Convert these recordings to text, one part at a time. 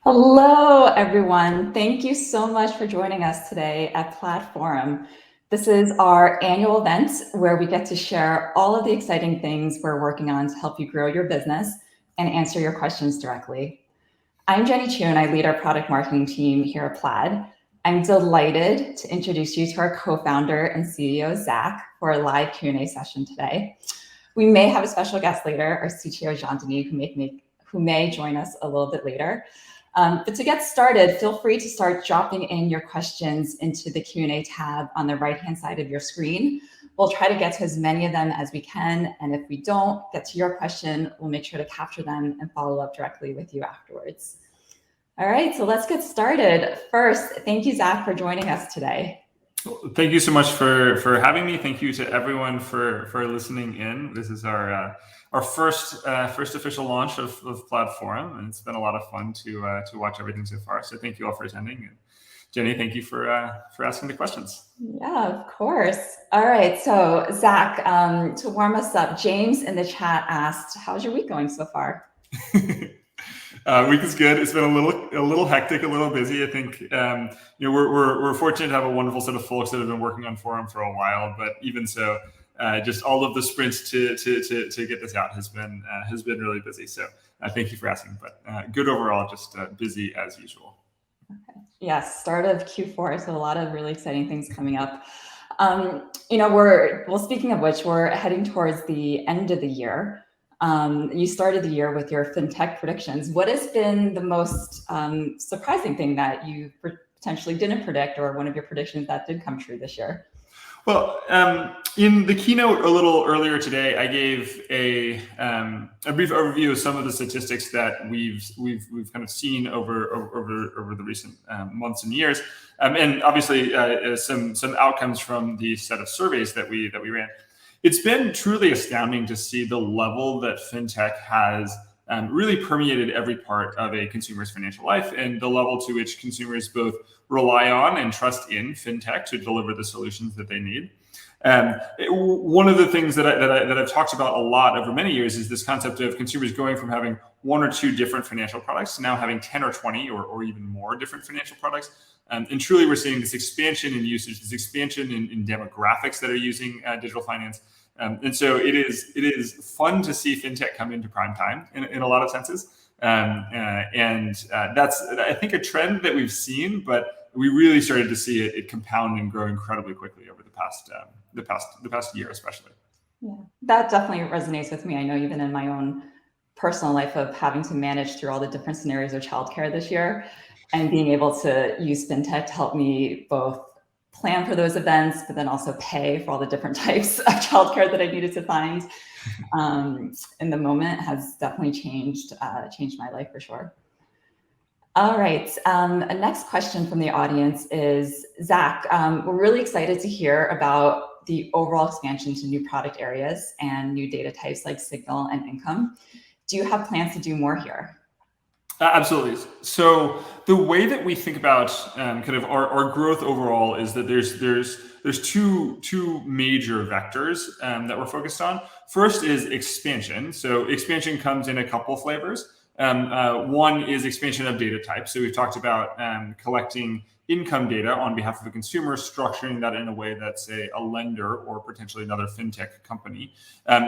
Hello, everyone. Thank you so much for joining us today at Plaid Forum. This is our annual event where we get to share all of the exciting things we're working on to help you grow your business and answer your questions directly. I'm Jenny Chu, and I lead our product marketing team here at Plaid. I'm delighted to introduce you to our co-founder and CEO, Zach, for a live Q&A session today. We may have a special guest later, our CTO, Jean-Denis, who may join us a little bit later. But to get started, feel free to start dropping in your questions into the Q&A tab on the right-hand side of your screen. We'll try to get to as many of them as we can. And if we don't get to your question, we'll make sure to capture them and follow up directly with you afterwards. All right, so let's get started. First, thank you, Zach, for joining us today. Thank you so much for having me. Thank you to everyone for listening in. This is our first official launch of Plaid Forum, and it's been a lot of fun to watch everything so far. So thank you all for attending. And Jenny, thank you for asking the questions. Yeah, of course. All right, so Zach, to warm us up, James in the chat asked, "How's your week going so far?" Week is good. It's been a little hectic, a little busy. I think we're fortunate to have a wonderful set of folks that have been working on Forum for a while. But even so, just all of the sprints to get this out has been really busy. So thank you for asking. But good overall, just busy as usual. Okay. Yes, start of Q4, so a lot of really exciting things coming up. Speaking of which, we're heading towards the end of the year. You started the year with your Fintech predictions. What has been the most surprising thing that you potentially didn't predict, or one of your predictions that did come true this year? Well, in the keynote a little earlier today, I gave a brief overview of some of the statistics that we've kind of seen over the recent months and years, and obviously some outcomes from the set of surveys that we ran. It's been truly astounding to see the level that fintech has really permeated every part of a consumer's financial life, and the level to which consumers both rely on and trust in fintech to deliver the solutions that they need. One of the things that I've talked about a lot over many years is this concept of consumers going from having one or two different financial products to now having 10 or 20 or even more different financial products. And truly, we're seeing this expansion in usage, this expansion in demographics that are using digital finance. And so it is fun to see fintech come into prime time in a lot of senses. And that's, I think, a trend that we've seen, but we really started to see it compound and grow incredibly quickly over the past year, especially. Yeah, that definitely resonates with me. I know even in my own personal life of having to manage through all the different scenarios of childcare this year, and being able to use fintech to help me both plan for those events, but then also pay for all the different types of childcare that I needed to find in the moment has definitely changed my life for sure. All right, a next question from the audience is, Zach, we're really excited to hear about the overall expansion to new product areas and new data types like signal and income. Do you have plans to do more here? Absolutely. So the way that we think about kind of our growth overall is that there's two major vectors that we're focused on. First is expansion. So expansion comes in a couple flavors. One is expansion of data types. So we've talked about collecting income data on behalf of a consumer, structuring that in a way that, say, a lender or potentially another fintech company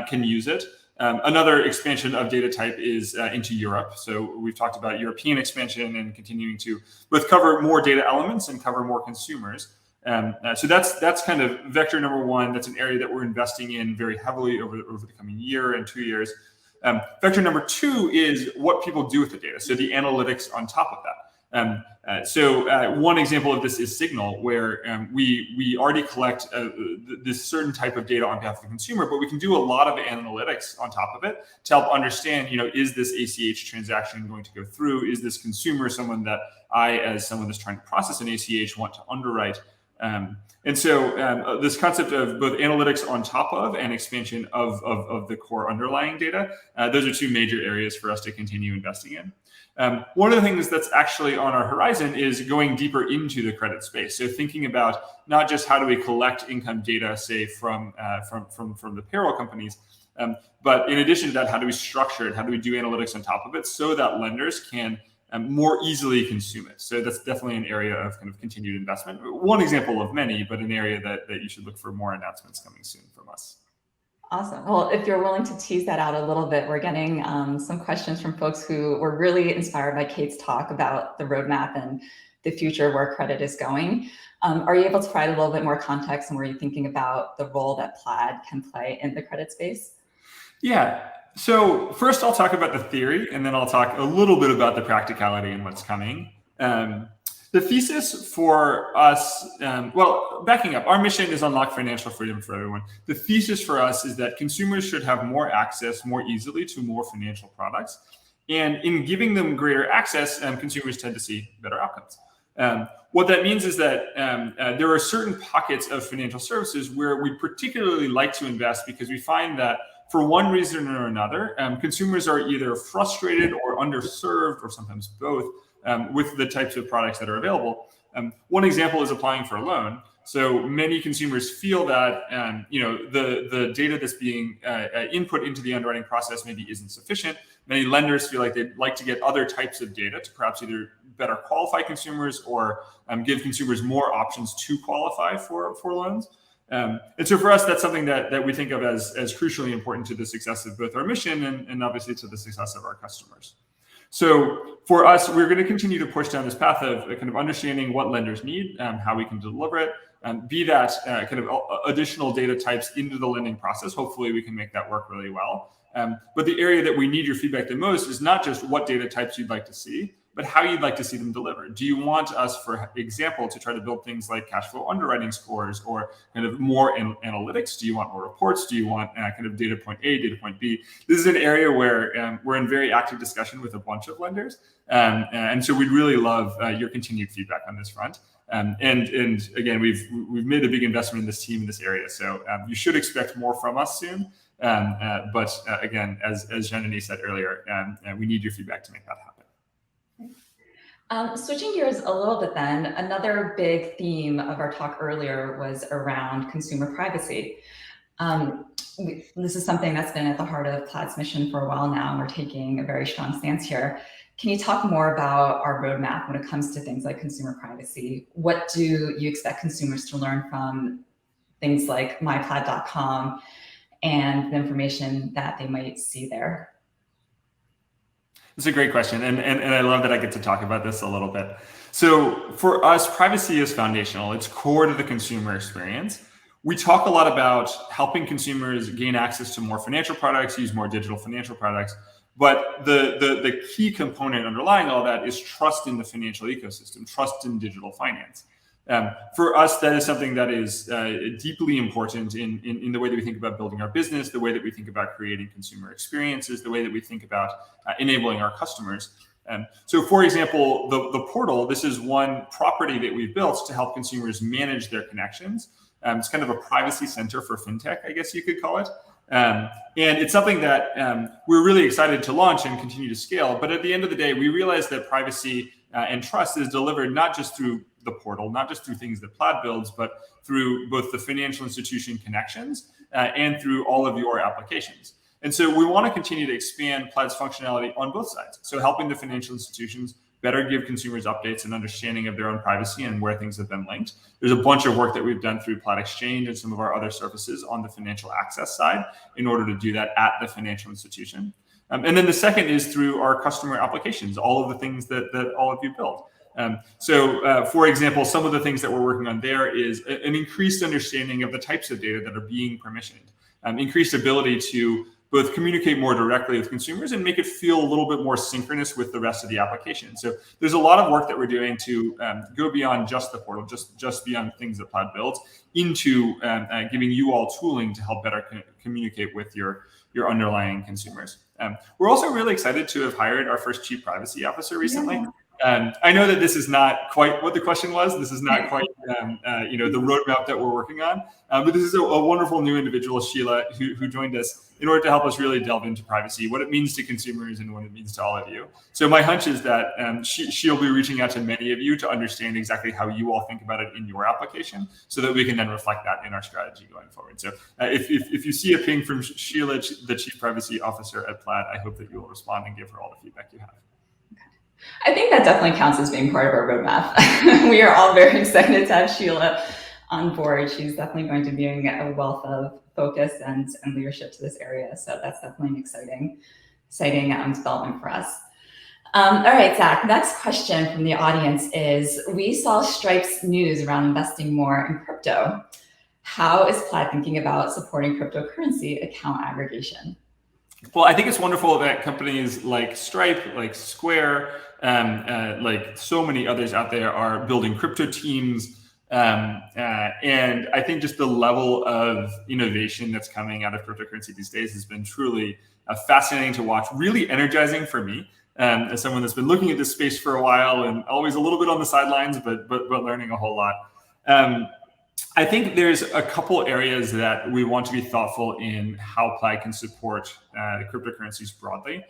can use it. Another expansion of data type is into Europe. So we've talked about European expansion and continuing to both cover more data elements and cover more consumers. So that's kind of vector number one. That's an area that we're investing in very heavily over the coming year and 2 years. Vector number two is what people do with the data. So the analytics on top of that. So one example of this is Signal, where we already collect this certain type of data on behalf of the consumer, but we can do a lot of analytics on top of it to help understand, is this ACH transaction going to go through? Is this consumer someone that I, as someone that's trying to process an ACH, want to underwrite? And so this concept of both analytics on top of and expansion of the core underlying data, those are two major areas for us to continue investing in. One of the things that's actually on our horizon is going deeper into the credit space. So thinking about not just how do we collect income data, say from the payroll companies, but in addition to that, how do we structure it? How do we do analytics on top of it so that lenders can more easily consume it. So that's definitely an area of kind of continued investment. One example of many, but an area that you should look for more announcements coming soon from us. Awesome. Well, if you're willing to tease that out a little bit, we're getting some questions from folks who were really inspired by Kate's talk about the roadmap and the future where credit is going. Are you able to provide a little bit more context on where you're thinking about the role that Plaid can play in the credit space? Yeah. So first I'll talk about the theory, and then I'll talk a little bit about the practicality and what's coming. The thesis for us, well, backing up, our mission is unlock financial freedom for everyone. The thesis for us is that consumers should have more access more easily to more financial products. And in giving them greater access, consumers tend to see better outcomes. What that means is that there are certain pockets of financial services where we particularly like to invest because we find that for one reason or another, consumers are either frustrated or underserved, or sometimes both, with the types of products that are available. One example is applying for a loan. So many consumers feel that the data that's being input into the underwriting process maybe isn't sufficient. Many lenders feel like they'd like to get other types of data to perhaps either better qualify consumers or give consumers more options to qualify for loans. And so for us, that's something that we think of as crucially important to the success of both our mission and obviously to the success of our customers. So for us, we're going to continue to push down this path of kind of understanding what lenders need, how we can deliver it, be that kind of additional data types into the lending process. Hopefully we can make that work really well. But the area that we need your feedback the most is not just what data types you'd like to see, but how you'd like to see them delivered. Do you want us, for example, to try to build things like cash flow underwriting scores or kind of more analytics? Do you want more reports? Do you want kind of data point A, data point B? This is an area where we're in very active discussion with a bunch of lenders. And so we'd really love your continued feedback on this front. And again, we've made a big investment in this team in this area. So you should expect more from us soon. But again, as Jean-Denis said earlier, we need your feedback to make that happen. Switching gears a little bit then, another big theme of our talk earlier was around consumer privacy. This is something that's been at the heart of Plaid's mission for a while now, and we're taking a very strong stance here. Can you talk more about our roadmap when it comes to things like consumer privacy? What do you expect consumers to learn from things like myplaid.com and the information that they might see there? It's a great question. And I love that I get to talk about this a little bit. So for us, privacy is foundational. It's core to the consumer experience. We talk a lot about helping consumers gain access to more financial products, use more digital financial products. But the key component underlying all that is trust in the financial ecosystem, trust in digital finance. For us, that is something that is deeply important in the way that we think about building our business, the way that we think about creating consumer experiences, the way that we think about enabling our customers. So for example, the portal, this is one property that we've built to help consumers manage their connections. It's kind of a privacy center for fintech, I guess you could call it. And it's something that we're really excited to launch and continue to scale. But at the end of the day, we realize that privacy and trust is delivered not just through the portal, not just through things that Plaid builds, but through both the financial institution connections and through all of your applications. And so we want to continue to expand Plaid's functionality on both sides. So helping the financial institutions better give consumers updates and understanding of their own privacy and where things have been linked. There's a bunch of work that we've done through Plaid Exchange and some of our other services on the financial access side in order to do that at the financial institution. And then the second is through our customer applications, all of the things that all of you build. For example, some of the things that we're working on there is an increased understanding of the types of data that are being permissioned, increased ability to both communicate more directly with consumers and make it feel a little bit more synchronous with the rest of the application. So there's a lot of work that we're doing to go beyond just the portal, just beyond things that Plaid builds, into giving you all tooling to help better communicate with your underlying consumers. We're also really excited to have hired our first chief privacy officer recently. I know that this is not quite what the question was. This is not quite, the roadmap that we're working on. But this is a wonderful new individual, Sheila, who joined us in order to help us really delve into privacy, what it means to consumers and what it means to all of you. So my hunch is that she'll be reaching out to many of you to understand exactly how you all think about it in your application, so that we can then reflect that in our strategy going forward. So if you see a ping from Sheila, the Chief Privacy Officer at Plaid, I hope that you will respond and give her all the feedback you have. I think that definitely counts as being part of our roadmap. We are all very excited to have Sheila on board. She's definitely going to be bringing a wealth of focus and leadership to this area. So that's definitely an exciting development for us. All right, Zach, next question from the audience is, we saw Stripe's news around investing more in crypto. How is Plaid thinking about supporting cryptocurrency account aggregation? Well, I think it's wonderful that companies like Stripe, like Square, like so many others out there are building crypto teams. And I think just the level of innovation that's coming out of cryptocurrency these days has been truly fascinating to watch, really energizing for me. As someone that's been looking at this space for a while and always a little bit on the sidelines, but learning a whole lot. I think there's a couple areas that we want to be thoughtful in how Plaid can support cryptocurrencies broadly.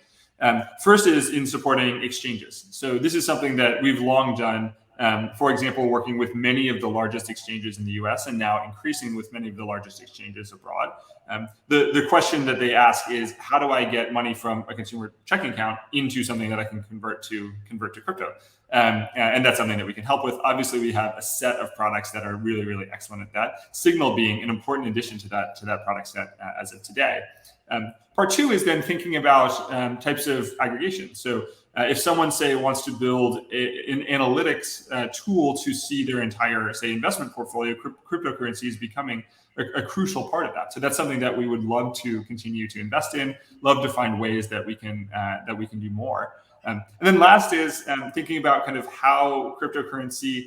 First is in supporting exchanges. So this is something that we've long done. For example, working with many of the largest exchanges in the US and now increasing with many of the largest exchanges abroad. The question that they ask is, how do I get money from a consumer checking account into something that I can convert to crypto? And that's something that we can help with. Obviously, we have a set of products that are really, really excellent at that. Signal being an important addition to that product set as of today. Part two is then thinking about types of aggregation. So if someone, say, wants to build an analytics tool to see their entire, say, investment portfolio, cryptocurrency is becoming a crucial part of that. So that's something that we would love to continue to invest in, love to find ways that we can do more. And then last is thinking about kind of how cryptocurrency,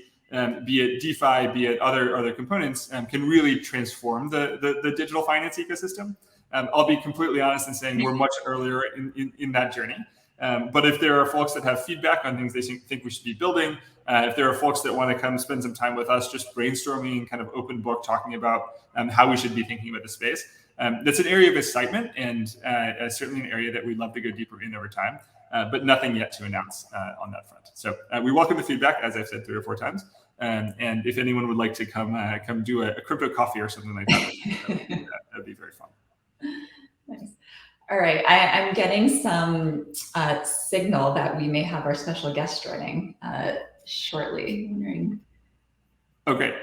be it DeFi, be it other components, can really transform the digital finance ecosystem. I'll be completely honest in saying we're much earlier in that journey. But if there are folks that have feedback on things they think we should be building, if there are folks that want to come spend some time with us, just brainstorming, kind of open book, talking about how we should be thinking about the space, that's an area of excitement and certainly an area that we'd love to go deeper in over time, but nothing yet to announce on that front. So we welcome the feedback, as I've said 3 or 4 times. And if anyone would like to come do a crypto coffee or something like that, that'd be very fun. Nice. All right, I'm getting some signal that we may have our special guest joining shortly. Okay.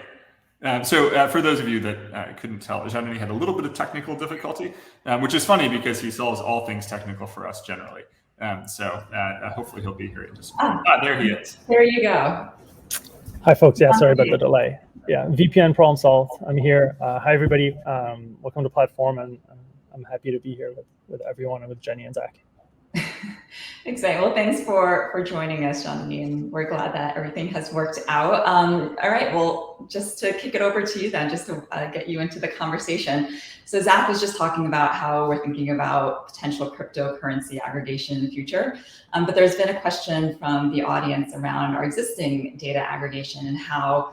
So for those of you that couldn't tell, Jean-Denis had a little bit of technical difficulty, which is funny because he solves all things technical for us generally. So hopefully he'll be here in just a moment. There he is. There you go. Hi, folks. Yeah, sorry about the delay. Yeah, VPN problem solved. I'm here. Hi, everybody. Welcome to Platform, and I'm happy to be here with everyone and with Jenny and Zach. Exciting. Well, thanks for joining us, Jean-Denis, and we're glad that everything has worked out. All right, well, just to kick it over to you then, just to get you into the conversation. So Zach was just talking about how we're thinking about potential cryptocurrency aggregation in the future, but there's been a question from the audience around our existing data aggregation and how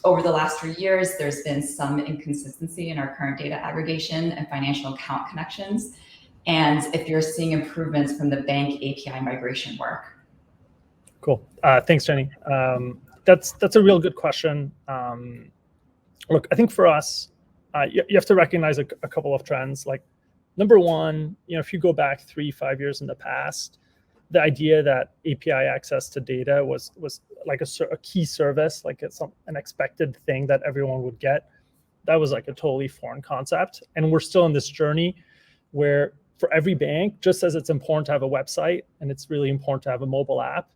over the last 3 years, there's been some inconsistency in our current data aggregation and financial account connections. And if you're seeing improvements from the bank API migration work. Cool. Thanks, Jenny. That's a real good question. Look, I think for us, you have to recognize a couple of trends. Like, number one, if you go back 3-5 years in the past, the idea that API access to data was like a key service, like it's an expected thing that everyone would get. That was like a totally foreign concept. And we're still in this journey where for every bank, just as it's important to have a website and it's really important to have a mobile app,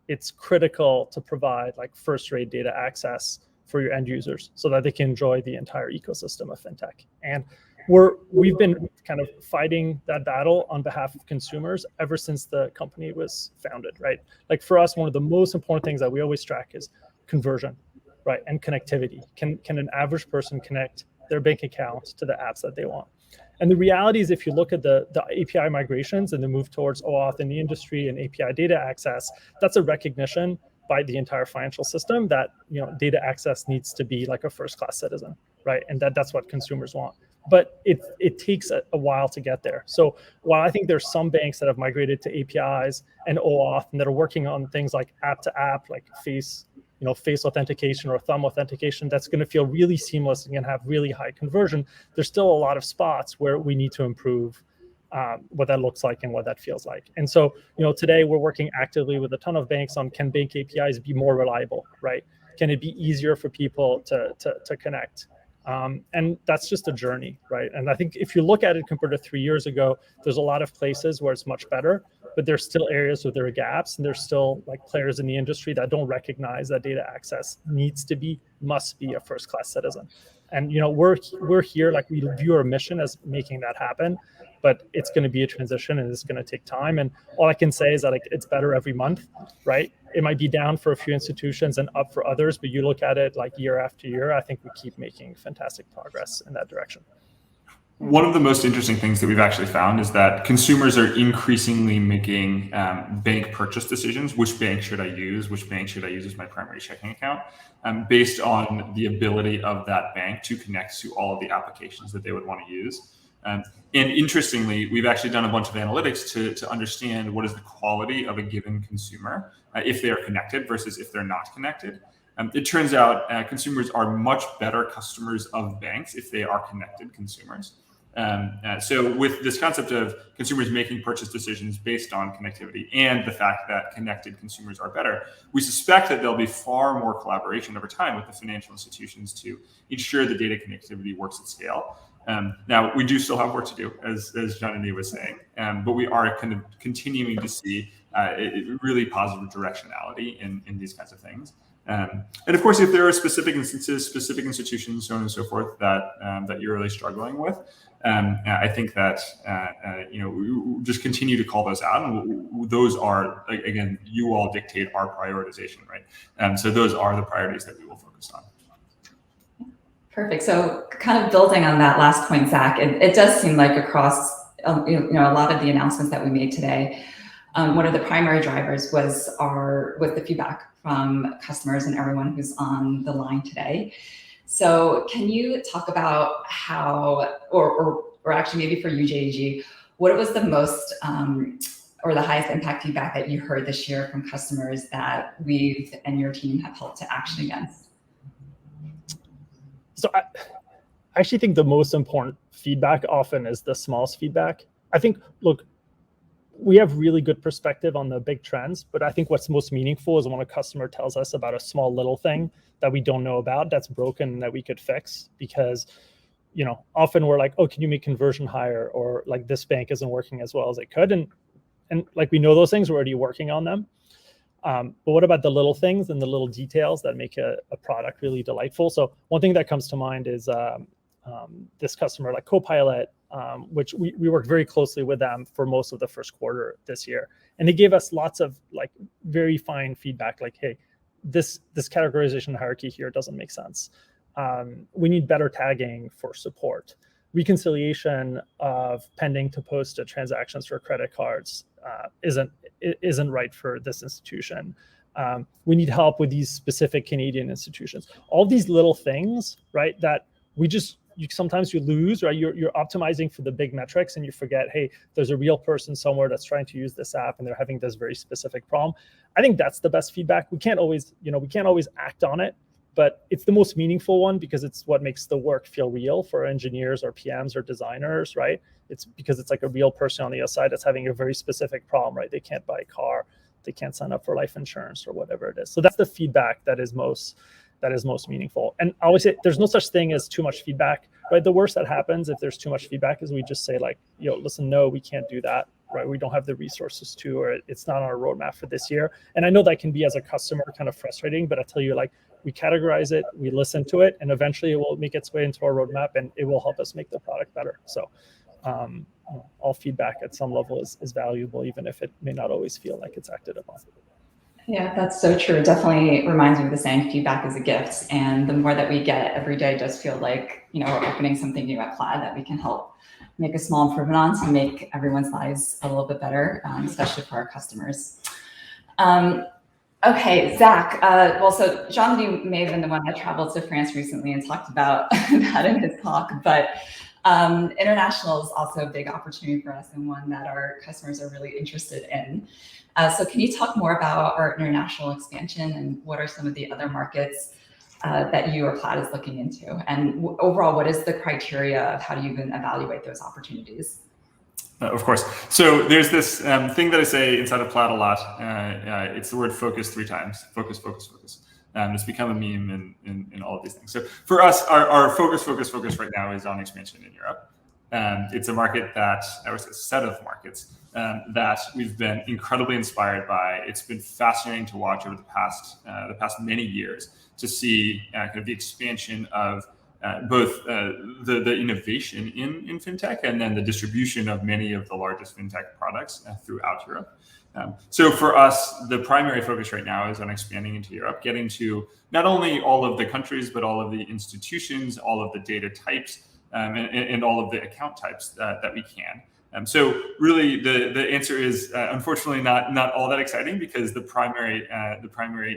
it's critical to provide like first-rate data access for your end users so that they can enjoy the entire ecosystem of fintech. And we've been kind of fighting that battle on behalf of consumers ever since the company was founded, right? Like for us, one of the most important things that we always track is conversion, right? And connectivity. Can an average person connect their bank account to the apps that they want? And the reality is, if you look at the API migrations and the move towards OAuth in the industry and API data access, that's a recognition by the entire financial system that data access needs to be like a first-class citizen, right? And that's what consumers want. But it takes a while to get there. So while I think there's some banks that have migrated to APIs and OAuth and that are working on things like app-to-app, like face authentication or thumb authentication, that's going to feel really seamless and can have really high conversion, there's still a lot of spots where we need to improve what that looks like and what that feels like. And so, today we're working actively with a ton of banks on, can bank APIs be more reliable, right? Can it be easier for people to connect? And that's just a journey, right? And I think if you look at it compared to 3 years ago, there's a lot of places where it's much better, but there's still areas where there are gaps, and there's still like players in the industry that don't recognize that data access must be a first-class citizen. And we're here, like, we view our mission as making that happen, but it's going to be a transition and it's going to take time. And all I can say is that, like, it's better every month, right? It might be down for a few institutions and up for others, but you look at it like year after year, I think we keep making fantastic progress in that direction. One of the most interesting things that we've actually found is that consumers are increasingly making bank purchase decisions. Which bank should I use? Which bank should I use as my primary checking account? Based on the ability of that bank to connect to all of the applications that they would want to use. And interestingly, we've actually done a bunch of analytics to understand what is the quality of a given consumer if they are connected versus if they're not connected. It turns out consumers are much better customers of banks if they are connected consumers. So with this concept of consumers making purchase decisions based on connectivity and the fact that connected consumers are better, we suspect that there'll be far more collaboration over time with the financial institutions to ensure the data connectivity works at scale. Now, we do still have work to do, as Jean-Denis was saying, but we are kind of continuing to see really positive directionality in these kinds of things. And of course, if there are specific instances, specific institutions, so on and so forth, that you're really struggling with, I think that we just continue to call those out, and those are, again, you all dictate our prioritization, right? So those are the priorities that we will focus on. Perfect. So kind of building on that last point, Zach, it does seem like across a lot of the announcements that we made today, one of the primary drivers was the feedback from customers and everyone who's on the line today. So can you talk about how, or actually maybe for you, JDG, what was the most or the highest impact feedback that you heard this year from customers that we've and your team have helped to action against? So I actually think the most important feedback often is the smallest feedback. I think, look, we have really good perspective on the big trends, but I think what's most meaningful is when a customer tells us about a small little thing that we don't know about that's broken and that we could fix. Because, often we're like, oh, can you make conversion higher? Or like, this bank isn't working as well as it could. And like, we know those things, we're already working on them. But what about the little things and the little details that make a product really delightful? So one thing that comes to mind is this customer, like Copilot, which we worked very closely with them for most of the first quarter this year. And they gave us lots of like very fine feedback, like, hey, this categorization hierarchy here doesn't make sense. We need better tagging for support. Reconciliation of pending to post transactions for credit cards isn't right for this institution. We need help with these specific Canadian institutions. All these little things, right, that sometimes you lose, right? You're optimizing for the big metrics and you forget, hey, there's a real person somewhere that's trying to use this app and they're having this very specific problem. I think that's the best feedback. We can't always act on it, but it's the most meaningful one because it's what makes the work feel real for engineers or PMs or designers, right? It's because it's like a real person on the other side that's having a very specific problem, right? They can't buy a car, they can't sign up for life insurance or whatever it is. So that's the feedback that is most meaningful. And I always say there's no such thing as too much feedback, right? The worst that happens if there's too much feedback is we just say like, listen, no, we can't do that, right? We don't have the resources to, or it's not on our roadmap for this year. And I know that can be, as a customer, kind of frustrating, but I tell you, like, we categorize it, we listen to it, and eventually it will make its way into our roadmap and it will help us make the product better. So all feedback at some level is valuable, even if it may not always feel like it's acted upon. Yeah, that's so true. It definitely reminds me of the saying, feedback is a gift. And the more that we get every day does feel like, we're opening something new at Plaid that we can help make a small improvement on to make everyone's lives a little bit better, especially for our customers. Okay, Zach, so Jean-Denis may have been the one that traveled to France recently and talked about that in his talk, but international is also a big opportunity for us and one that our customers are really interested in. So can you talk more about our international expansion and what are some of the other markets that you or Plaid is looking into? And overall, what is the criteria of how do you even evaluate those opportunities? Of course. So there's this thing that I say inside of Plaid a lot. It's the word focus 3 times. Focus, focus, focus. It's become a meme in all of these things. So for us, our focus right now is on expansion in Europe. It's a market that, or a set of markets that we've been incredibly inspired by. It's been fascinating to watch over the past many years to see kind of the expansion of both the innovation in fintech and then the distribution of many of the largest fintech products throughout Europe. So for us, the primary focus right now is on expanding into Europe, getting to not only all of the countries, but all of the institutions, all of the data types, and all of the account types that we can. So really, the answer is unfortunately not all that exciting, because the primary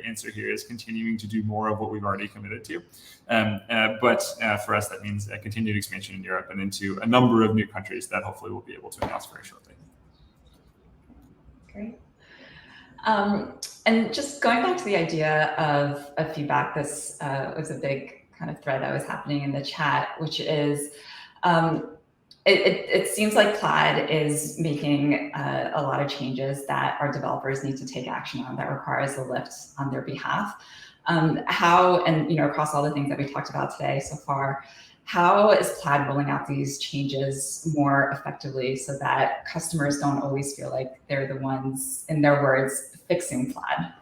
answer here is continuing to do more of what we've already committed to. But for us, that means a continued expansion in Europe and into a number of new countries that hopefully we'll be able to announce very shortly. Great. And just going back to the idea of feedback, this was a big kind of thread that was happening in the chat, which is it seems like Plaid is making a lot of changes that our developers need to take action on that requires a lift on their behalf. How, and across all the things that we talked about today so far, how is Plaid rolling out these changes more effectively so that customers don't always feel like they're the ones, in their words, fixing Plaid?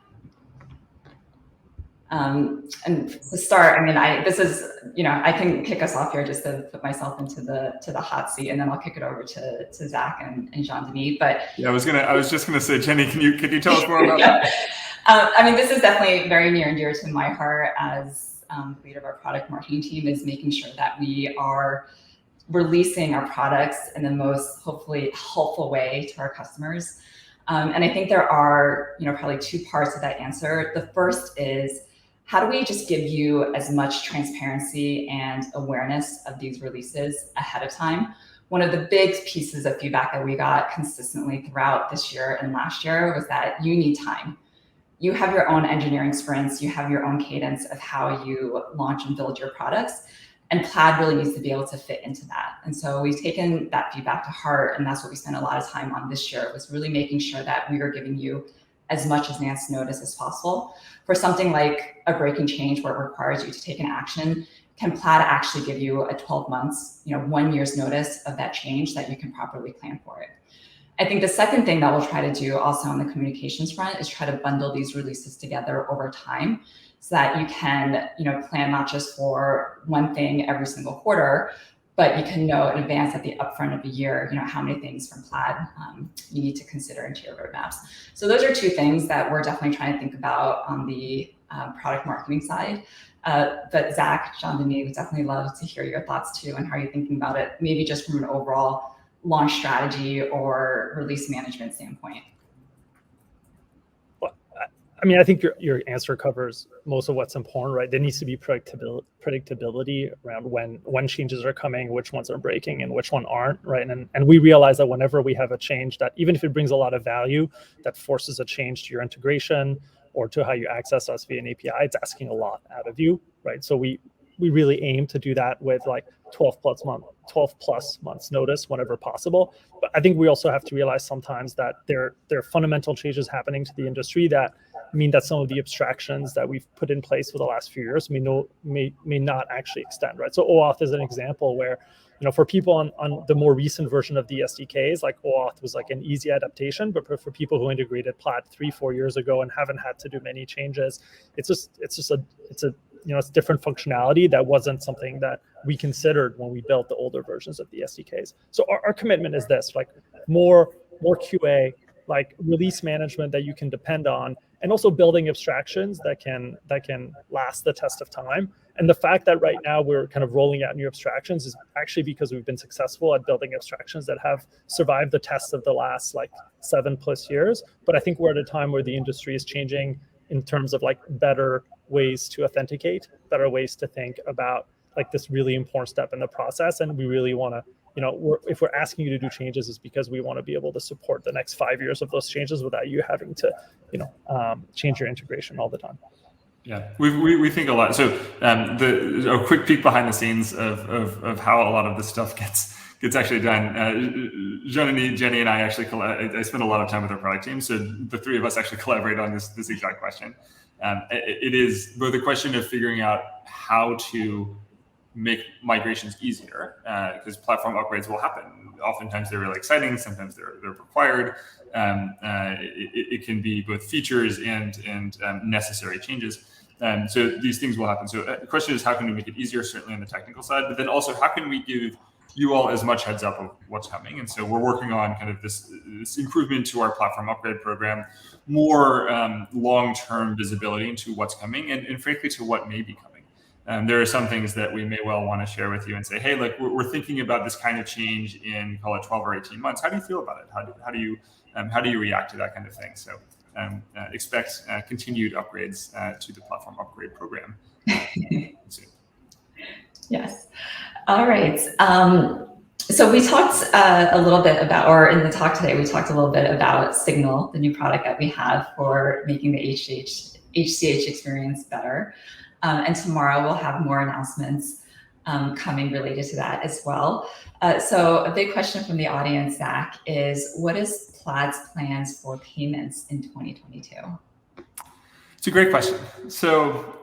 And to start, I mean, this is, I can kick us off here just to put myself into the hot seat, and then I'll kick it over to Zach and Jean-Denis. But yeah, I was just gonna say, Jenny, can you tell us more about that? I mean, this is definitely very near and dear to my heart as lead of our product marketing team, is making sure that we are releasing our products in the most hopefully helpful way to our customers. And I think there are, probably 2 parts of that answer. The first is, how do we just give you as much transparency and awareness of these releases ahead of time? One of the big pieces of feedback that we got consistently throughout this year and last year was that you need time. You have your own engineering sprints, you have your own cadence of how you launch and build your products, and Plaid really needs to be able to fit into that. And so we've taken that feedback to heart, and that's what we spent a lot of time on this year, was really making sure that we were giving you as much advance notice as possible. For something like a breaking change where it requires you to take an action, can Plaid actually give you a 12 months, 1 year's notice of that change that you can properly plan for it? I think the second thing that we'll try to do also on the communications front is try to bundle these releases together over time so that you can, plan not just for one thing every single quarter, but you can know in advance at the upfront of the year, how many things from Plaid you need to consider into your roadmaps. So those are 2 things that we're definitely trying to think about on the product marketing side. But Zach, Jean-Denis, would definitely love to hear your thoughts too, and how you're thinking about it, maybe just from an overall launch strategy or release management standpoint. Well, I mean, I think your answer covers most of what's important, right? There needs to be predictability around when changes are coming, which ones are breaking, and which one aren't, right? And we realize that whenever we have a change, that even if it brings a lot of value, that forces a change to your integration or to how you access us via an API, it's asking a lot out of you, right? So we really aim to do that with like 12 plus months notice whenever possible. But I think we also have to realize sometimes that there are fundamental changes happening to the industry that mean that some of the abstractions that we've put in place for the last few years may not actually extend, right? So OAuth is an example where, for people on the more recent version of the SDKs, like OAuth was like an easy adaptation, but for people who integrated Plaid 3-4 years ago and haven't had to do many changes, it's different functionality that wasn't something that we considered when we built the older versions of the SDKs. So our commitment is this, like more QA, like release management that you can depend on, and also building abstractions that can last the test of time. And the fact that right now we're kind of rolling out new abstractions is actually because we've been successful at building abstractions that have survived the tests of the last like 7+ years. But I think we're at a time where the industry is changing in terms of like better ways to authenticate, better ways to think about like this really important step in the process. And we really want to, if we're asking you to do changes, is because we want to be able to support the next 5 years of those changes without you having to, change your integration all the time. Yeah, we think a lot. So a quick peek behind the scenes of how a lot of this stuff gets gets actually done. Jean-Denis, Jenny, and I actually I spend a lot of time with our product team, so the three of us actually collaborate on this exact question. It is both a question of figuring out how to make migrations easier, because platform upgrades will happen. Oftentimes they're really exciting, sometimes they're required. It can be both features and necessary changes. So these things will happen. So the question is, how can we make it easier, certainly on the technical side, but then also how can we give you all as much heads up of what's coming? And so we're working on kind of this improvement to our platform upgrade program, more long-term visibility into what's coming and frankly to what may be coming. There are some things that we may well want to share with you and say, hey, like we're thinking about this kind of change in, call it 12 or 18 months. How do you feel about it? How do you react to that kind of thing? So expect continued upgrades to the platform upgrade program soon. Yes. All right. So we talked a little bit about, or in the talk today, we talked a little bit about Signal, the new product that we have for making the HCH experience better. And tomorrow we'll have more announcements coming related to that as well. So a big question from the audience, Zach, is what is Plaid's plans for payments in 2022? It's a great question. So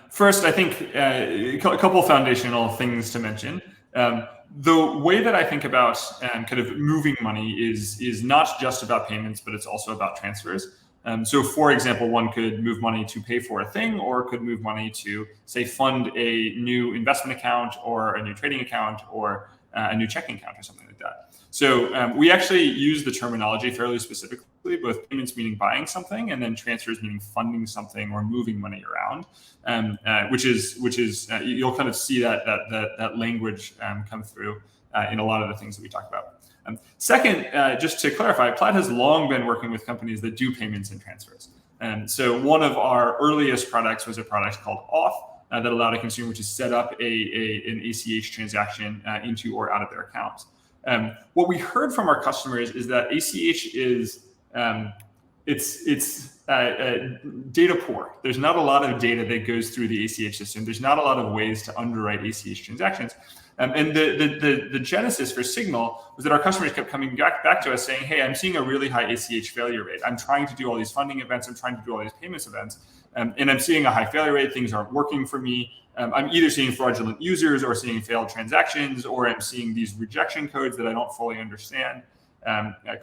first, I think a couple foundational things to mention. The way that I think about kind of moving money is not just about payments, but it's also about transfers. So for example, one could move money to pay for a thing, or could move money to, say, fund a new investment account or a new trading account or a new checking account or something like that. So we actually use the terminology fairly specifically, both payments meaning buying something and then transfers meaning funding something or moving money around, which is you'll kind of see that language come through in a lot of the things that we talk about. Second, just to clarify, Plaid has long been working with companies that do payments and transfers. And so one of our earliest products was a product called Auth that allowed a consumer to set up an ACH transaction into or out of their account. What we heard from our customers is that ACH is it's data poor. There's not a lot of data that goes through the ACH system. There's not a lot of ways to underwrite ACH transactions. And the genesis for Signal was that our customers kept coming back to us saying, hey, I'm seeing a really high ACH failure rate. I'm trying to do all these funding events. I'm trying to do all these payments events. And I'm seeing a high failure rate. Things aren't working for me. I'm either seeing fraudulent users or seeing failed transactions, or I'm seeing these rejection codes that I don't fully understand.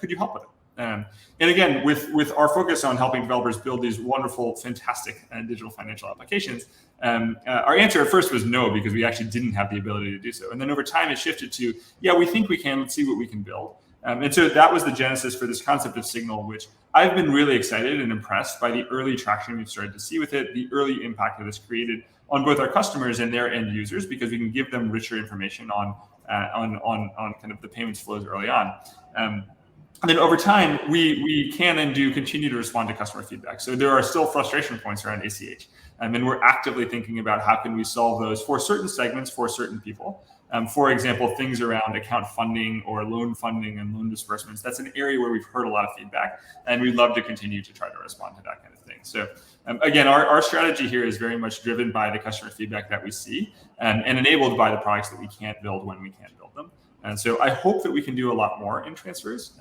Could you help with it? And again, with our focus on helping developers build these wonderful, fantastic digital financial applications, our answer at first was no, because we actually didn't have the ability to do so. And then over time, it shifted to, yeah, we think we can. Let's see what we can build. And so that was the genesis for this concept of Signal, which I've been really excited and impressed by the early traction we've started to see with it, the early impact that it's created on both our customers and their end users, because we can give them richer information on kind of the payments flows early on. And then over time, we can and do continue to respond to customer feedback. So there are still frustration points around ACH. And we're actively thinking about how can we solve those for certain segments, for certain people. For example, things around account funding or loan funding and loan disbursements. That's an area where we've heard a lot of feedback, and we'd love to continue to try to respond to that kind of thing. So again, our strategy here is very much driven by the customer feedback that we see and enabled by the products that we can't build when we can't build them. And so I hope that we can do a lot more in transfers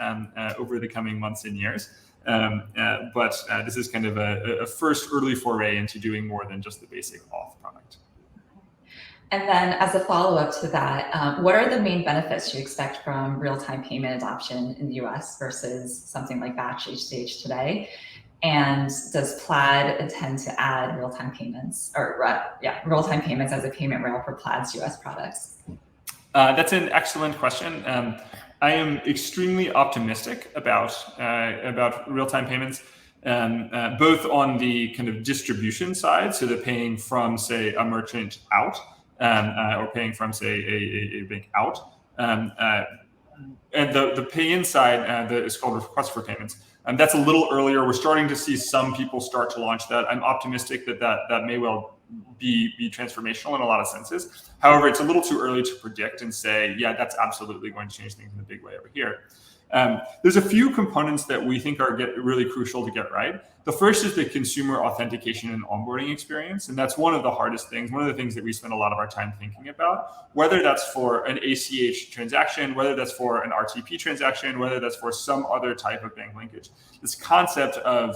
over the coming months and years. But this is kind of a first early foray into doing more than just the basic auth product. And then as a follow-up to that, what are the main benefits you expect from real-time payment adoption in the US versus something like batch ACH today? And does Plaid intend to add real-time payments real-time payments as a payment rail for Plaid's US products? That's an excellent question. I am extremely optimistic about real-time payments, both on the kind of distribution side, so they're paying from, say, a merchant out, or paying from, say, a bank out. And the pay-in side is called request for payments. And that's a little earlier. We're starting to see some people start to launch that. I'm optimistic that may well be transformational in a lot of senses. However, it's a little too early to predict and say, yeah, that's absolutely going to change things in a big way over here. There's a few components that we think are really crucial to get right. The first is the consumer authentication and onboarding experience. And that's one of the hardest things, one of the things that we spend a lot of our time thinking about, whether that's for an ACH transaction, whether that's for an RTP transaction, whether that's for some other type of bank linkage. This concept of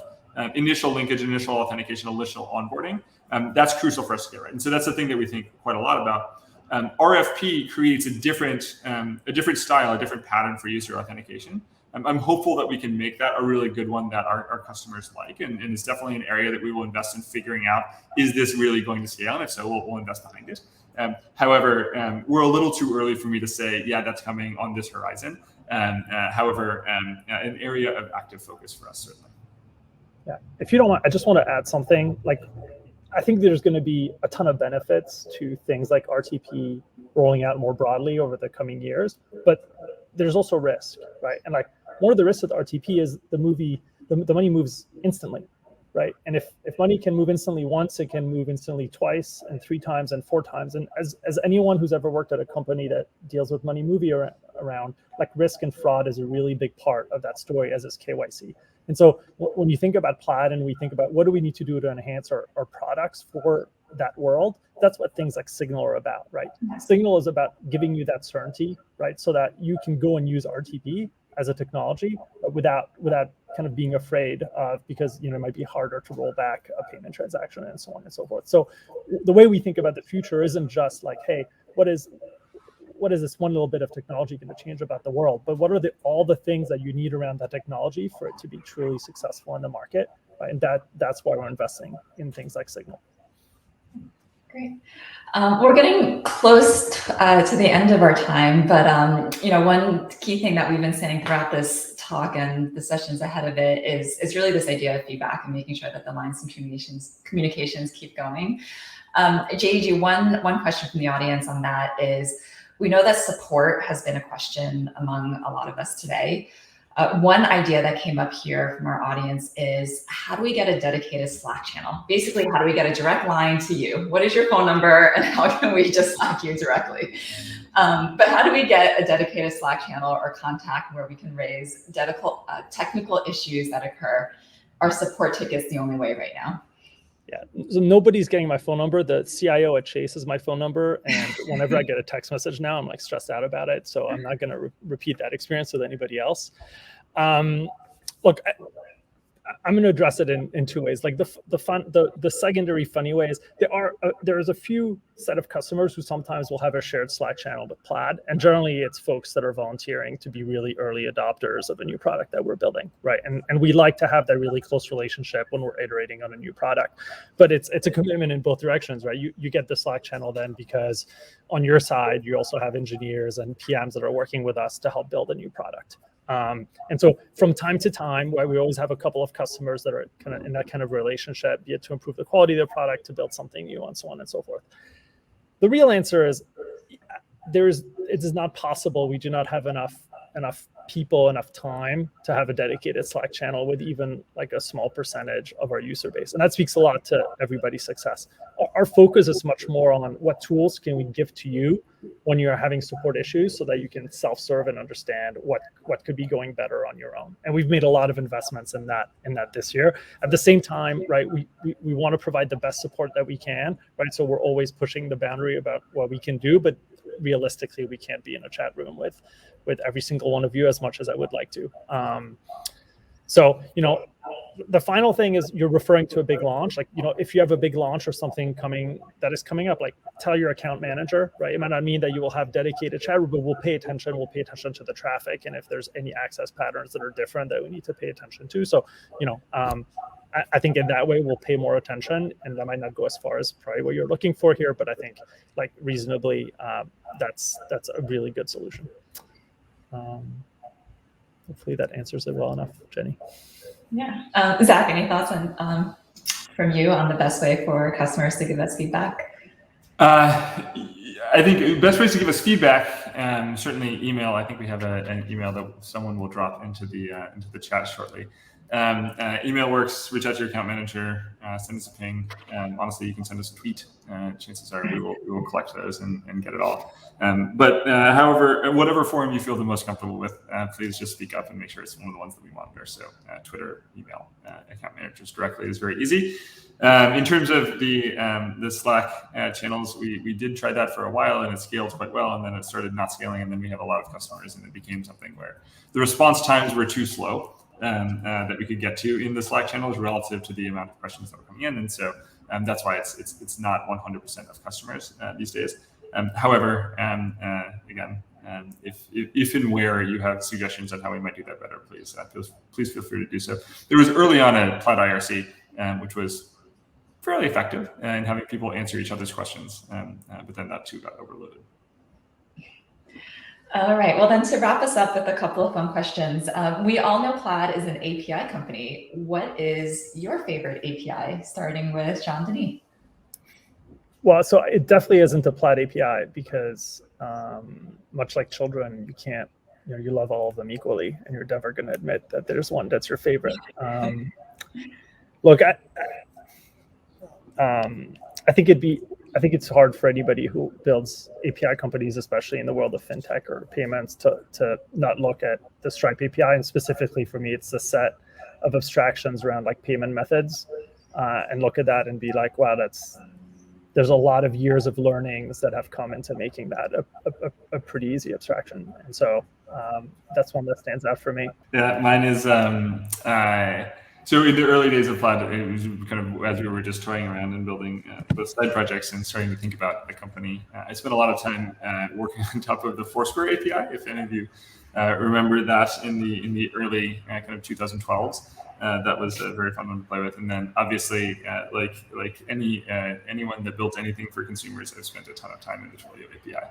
initial linkage, initial authentication, initial onboarding, that's crucial for us to get right. And so that's the thing that we think quite a lot about. RFP creates a different style, a different pattern for user authentication. I'm hopeful that we can make that a really good one that our customers like, and it's definitely an area that we will invest in figuring out, is this really going to scale? And if so, we'll invest behind it. However, we're a little too early for me to say, yeah, that's coming on this horizon. However, an area of active focus for us, certainly. Yeah, if you don't mind, I just want to add something. Like, I think there's going to be a ton of benefits to things like RTP rolling out more broadly over the coming years, but there's also risk, right? And like, one of the risks with RTP is the money moves instantly, right? And if money can move instantly once, it can move instantly twice and 3 times and 4 times. And as anyone who's ever worked at a company that deals with money moving around, like, risk and fraud is a really big part of that story, as is KYC. And so when you think about Plaid and we think about what do we need to do to enhance our products for that world, that's what things like Signal are about, right? Signal is about giving you that certainty, right? So that you can go and use RTP as a technology without kind of being afraid of, because it might be harder to roll back a payment transaction and so on and so forth. So the way we think about the future isn't just like, hey, what is this one little bit of technology going to change about the world, but what are all the things that you need around that technology for it to be truly successful in the market, right? And that's why we're investing in things like Signal. Great. We're getting close to the end of our time, but one key thing that we've been saying throughout this talk and the sessions ahead of it is really this idea of feedback and making sure that the lines and communications keep going. JDG, one question from the audience on that is, we know that support has been a question among a lot of us today. One idea that came up here from our audience is, how do we get a dedicated Slack channel? Basically, how do we get a direct line to you? What is your phone number, and how can we just Slack you directly? But how do we get a dedicated Slack channel or contact where we can raise technical issues that occur? Our support ticket's the only way right now. Yeah, so nobody's getting my phone number. The CIO at Chase is my phone number, and whenever I get a text message now, I'm like stressed out about it. So I'm not going to repeat that experience with anybody else. Look, I'm going to address it in 2 ways. Like the secondary funny way is there is a few set of customers who sometimes will have a shared Slack channel with Plaid, and generally it's folks that are volunteering to be really early adopters of a new product that we're building, right? And we like to have that really close relationship when we're iterating on a new product, but it's a commitment in both directions, right? You get the Slack channel then because on your side you also have engineers and PMs that are working with us to help build a new product. And so from time to time, we always have a couple of customers that are kind of in that kind of relationship, be it to improve the quality of their product, to build something new, and so on and so forth. The real answer is it is not possible. We do not have enough people, enough time to have a dedicated Slack channel with even like a small percentage of our user base. And that speaks a lot to everybody's success. Our focus is much more on what tools can we give to you when you're having support issues so that you can self-serve and understand what could be going better on your own. And we've made a lot of investments in that this year. At the same time, right, we want to provide the best support that we can, right? So we're always pushing the boundary about what we can do, but realistically, we can't be in a chat room with every single one of you as much as I would like to. So, the final thing is, you're referring to a big launch. Like, if you have a big launch or something coming up, like, tell your account manager, right? It might not mean that you will have dedicated chat room, but we'll pay attention to the traffic. And if there's any access patterns that are different that we need to pay attention to. So, I think in that way we'll pay more attention, and that might not go as far as probably what you're looking for here, but I think like reasonably, that's a really good solution. Hopefully that answers it well enough, Jenny. Yeah. Zach, any thoughts on from you on the best way for customers to give us feedback? I think the best ways to give us feedback certainly email. I think we have an email that someone will drop into the chat shortly. Email works. Reach out to your account manager. Send us a ping. Honestly, you can send us a tweet. Chances are we will collect those and get it all. However, whatever forum you feel the most comfortable with, please just speak up and make sure it's one of the ones that we monitor. So Twitter, email, account managers directly is very easy. In terms of the Slack channels, we did try that for a while and it scaled quite well, and then it started not scaling, and then we had a lot of customers, and it became something where the response times were too slow that we could get to in the Slack channels relative to the amount of questions that were coming in, and so that's why it's not 100% of customers these days. However, again, if and where you have suggestions on how we might do that better, please feel free to do so. There was early on a Plaid IRC, which was fairly effective in having people answer each other's questions, but then that too got overloaded. All right, well then to wrap us up with a couple of fun questions. We all know Plaid is an API company. What is your favorite API, starting with Jean-Denis? Well, so it definitely isn't a Plaid API because much like children, you can't, you love all of them equally, and you're never going to admit that there's one that's your favorite. Look, I think it's hard for anybody who builds API companies, especially in the world of fintech or payments, to not look at the Stripe API. And specifically for me, it's the set of abstractions around like payment methods, and look at that and be like, wow, there's a lot of years of learnings that have come into making that a pretty easy abstraction. And so that's one that stands out for me. Yeah, mine is, so in the early days of Plaid, it was kind of as we were just toying around and building those side projects and starting to think about the company. I spent a lot of time working on top of the Foursquare API. If any of you remember that in the early kind of 2012s, that was a very fun one to play with. And then obviously, like anyone that built anything for consumers, I've spent a ton of time in the Twilio API,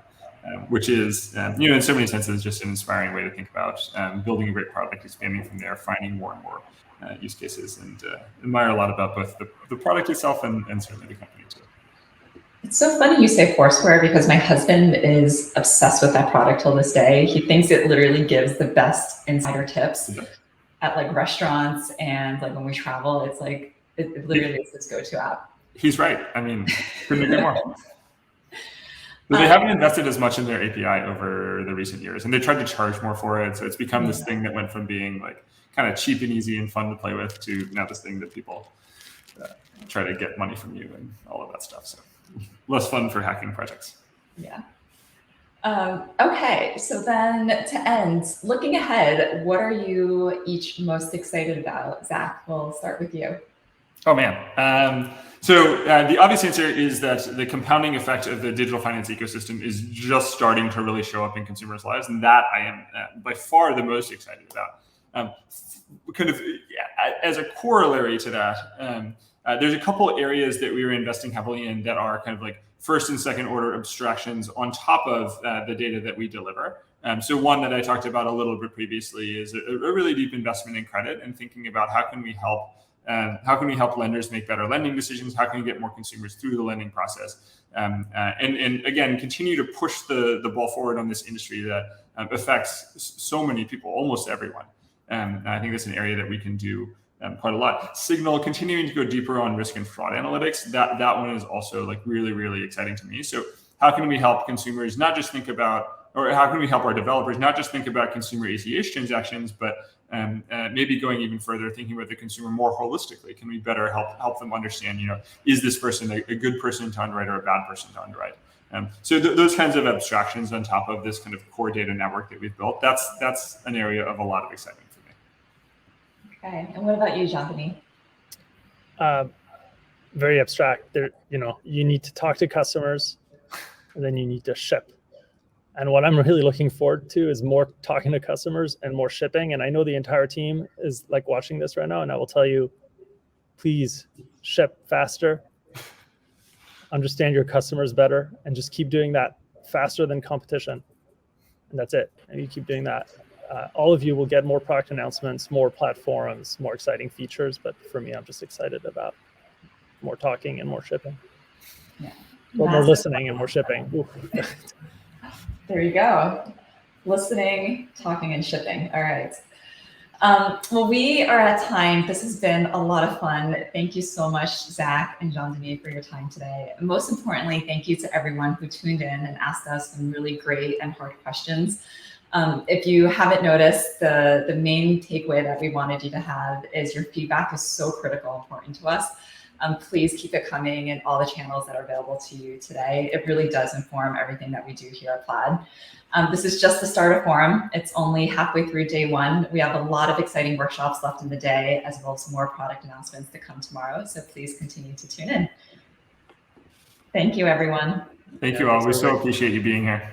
which is in so many senses just an inspiring way to think about building a great product, expanding from there, finding more and more use cases, and admire a lot about both the product itself and certainly the company too. It's so funny you say Foursquare, because my husband is obsessed with that product till this day. He thinks it literally gives the best insider tips at like restaurants, and like when we travel, it's like it literally is his go-to app. He's right. I mean, couldn't agree more. But they haven't invested as much in their API over the recent years, and they tried to charge more for it. So it's become this thing that went from being like kind of cheap and easy and fun to play with to now this thing that people try to get money from you and all of that stuff. So less fun for hacking projects. Yeah. Okay, so then to end, looking ahead, what are you each most excited about? Zach, we'll start with you. Oh man. So the obvious answer is that the compounding effect of the digital finance ecosystem is just starting to really show up in consumers' lives, and that I am by far the most excited about. As a corollary to that, there's a couple areas that we are investing heavily in that are kind of like first and second order abstractions on top of the data that we deliver. So one that I talked about a little bit previously is a really deep investment in credit and thinking about how can we help lenders make better lending decisions? How can we get more consumers through the lending process? And again, continue to push the ball forward on this industry that affects so many people, almost everyone. And I think that's an area that we can do quite a lot. Signal, continuing to go deeper on risk and fraud analytics. That one is also like really, really exciting to me. So how can we help consumers not just think about, or how can we help our developers not just think about consumer ACH transactions, but maybe going even further, thinking about the consumer more holistically? Can we better help them understand, is this person a good person to underwrite or a bad person to underwrite? So those kinds of abstractions on top of this kind of core data network that we've built, that's an area of a lot of excitement for me. Okay, and what about you, Jean-Denis? Very abstract. You need to talk to customers, and then you need to ship. And what I'm really looking forward to is more talking to customers and more shipping. And I know the entire team is like watching this right now, and I will tell you, please ship faster, understand your customers better, and just keep doing that faster than competition. And that's it. And you keep doing that. All of you will get more product announcements, more platforms, more exciting features. But for me, I'm just excited about more talking and more shipping. Yeah. Or more listening and more shipping. There you go. Listening, talking, and shipping. All right. Well, we are at time. This has been a lot of fun. Thank you so much, Zach and Jean-Denis, for your time today. And most importantly, thank you to everyone who tuned in and asked us some really great and hard questions. If you haven't noticed, the main takeaway that we wanted you to have is your feedback is so critical and important to us. Please keep it coming in all the channels that are available to you today. It really does inform everything that we do here at Plaid. This is just the start of Forum. It's only halfway through day one. We have a lot of exciting workshops left in the day, as well as more product announcements to come tomorrow. So please continue to tune in. Thank you, everyone. Thank you all. We so appreciate you being here.